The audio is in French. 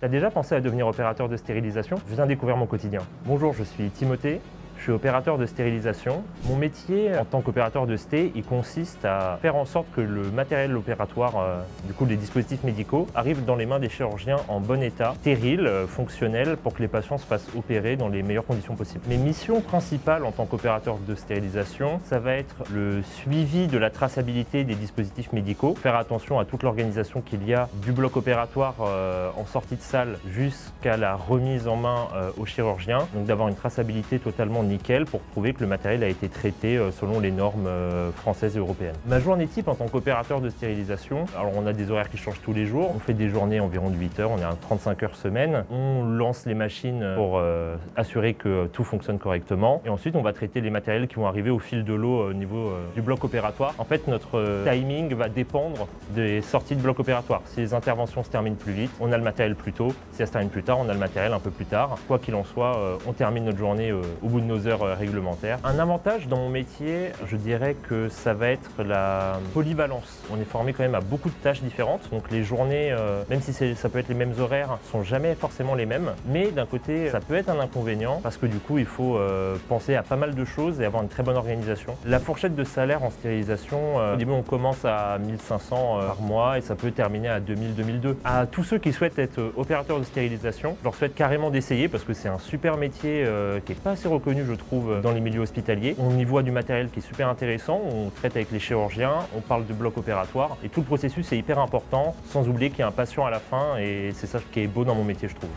T'as déjà pensé à devenir opérateur de stérilisation? Je viens découvrir mon quotidien. Bonjour, je suis Timothée. Je suis opérateur de stérilisation. Mon métier en tant qu'opérateur de sté, il consiste à faire en sorte que le matériel opératoire, du coup les dispositifs médicaux, arrive dans les mains des chirurgiens en bon état, stérile, fonctionnel, pour que les patients se fassent opérer dans les meilleures conditions possibles. Mes missions principales en tant qu'opérateur de stérilisation, ça va être le suivi de la traçabilité des dispositifs médicaux, faire attention à toute l'organisation qu'il y a du bloc opératoire en sortie de salle jusqu'à la remise en main au chirurgien, donc d'avoir une traçabilité totalement nickel pour prouver que le matériel a été traité selon les normes françaises et européennes. Ma journée type en tant qu'opérateur de stérilisation, alors on a des horaires qui changent tous les jours, on fait des journées environ de 8 heures, on est à 35 heures semaine, on lance les machines pour assurer que tout fonctionne correctement et ensuite on va traiter les matériels qui vont arriver au fil de l'eau au niveau du bloc opératoire. En fait notre timing va dépendre des sorties de bloc opératoire. Si les interventions se terminent plus vite, on a le matériel plus tôt, si elles se terminent plus tard, on a le matériel un peu plus tard. Quoi qu'il en soit, on termine notre journée au bout de nos heures réglementaires. Un avantage dans mon métier, je dirais que ça va être la polyvalence. On est formé quand même à beaucoup de tâches différentes, donc les journées, même si ça peut être les mêmes horaires, sont jamais forcément les mêmes. Mais d'un côté, ça peut être un inconvénient parce que du coup, il faut penser à pas mal de choses et avoir une très bonne organisation. La fourchette de salaire en stérilisation, au début, on commence à 1500 par mois et ça peut terminer à 2000-2002. À tous ceux qui souhaitent être opérateurs de stérilisation, je leur souhaite carrément d'essayer parce que c'est un super métier qui n'est pas assez reconnu, je trouve, dans les milieux hospitaliers. On y voit du matériel qui est super intéressant, on traite avec les chirurgiens, on parle de bloc opératoire et tout le processus est hyper important, sans oublier qu'il y a un patient à la fin et c'est ça qui est beau dans mon métier, je trouve.